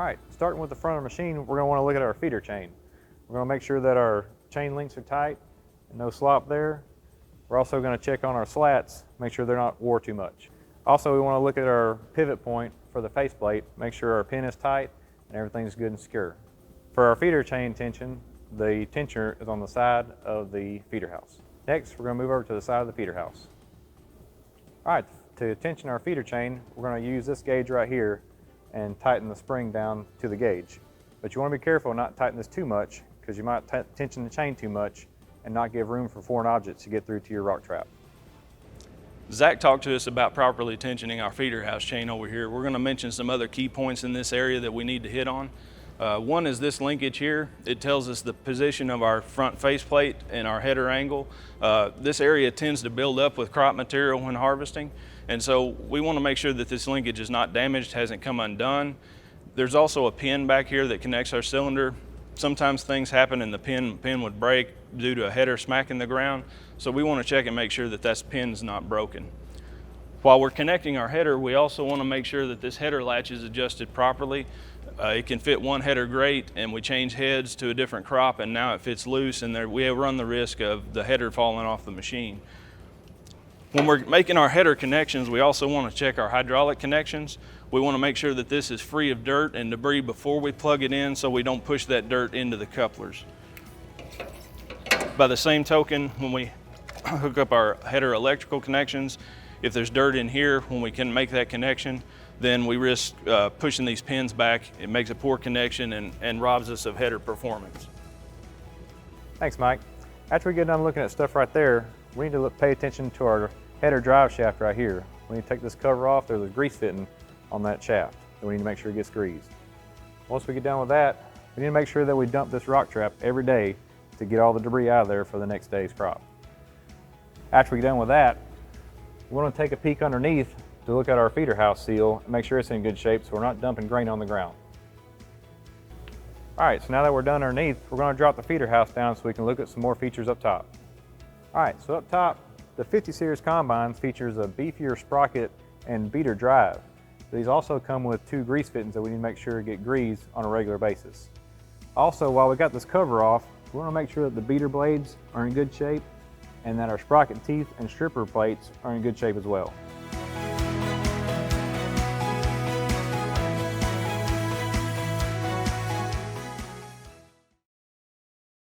right, starting with the front of the machine, we're going to want to look at our feeder chain. We're going to make sure that our chain links are tight and no slop there. We're also going to check on our slats, make sure they're not wore too much. Also, we want to look at our pivot point for the faceplate, make sure our pin is tight and everything's good and secure. For our feeder chain tension, the tensioner is on the side of the feeder house. Next, we're going to move over to the side of the feeder house. All right, to tension our feeder chain, we're going to use this gauge right here and tighten the spring down to the gauge. But you want to be careful not tighten this too much because you might tension the chain too much and not give room for foreign objects to get through to your rock trap. Zach talked to us about properly tensioning our feeder house chain over here. We're going to mention some other key points in this area that we need to hit on. One is this linkage here. It tells us the position of our front faceplate and our header angle. This area tends to build up with crop material when harvesting, and so we want to make sure that this linkage is not damaged, hasn't come undone. There's also a pin back here that connects our cylinder. Sometimes things happen and the pin would break due to a header smacking the ground, so we want to check and make sure that that pin's not broken. While we're connecting our header, we also want to make sure that this header latch is adjusted properly. It can fit one header great, and we change heads to a different crop and now it fits loose, and we run the risk of the header falling off the machine. When we're making our header connections, we also want to check our hydraulic connections. We want to make sure that this is free of dirt and debris before we plug it in so we don't push that dirt into the couplers. By the same token, when we hook up our header electrical connections, if there's dirt in here, when we can make that connection, then we risk pushing these pins back. It makes a poor connection and robs us of header performance. Thanks, Mike. After we get done looking at stuff right there, we need to pay attention to our header drive shaft right here. We need to take this cover off. There's a grease fitting on that shaft, and we need to make sure it gets greased. Once we get done with that, we need to make sure that we dump this rock trap every day to get all the debris out of there for the next day's crop. After we get done with that, we want to take a peek underneath to look at our feeder house seal and make sure it's in good shape so we're not dumping grain on the ground. All right, so now that we're done underneath, we're going to drop the feeder house down so we can look at some more features up top. All right, so up top, the 50 series combines features a beefier sprocket and beater drive. These also come with 2 grease fittings that we need to make sure get greased on a regular basis. Also, while we got this cover off, we want to make sure that the beater blades are in good shape and that our sprocket teeth and stripper plates are in good shape as well.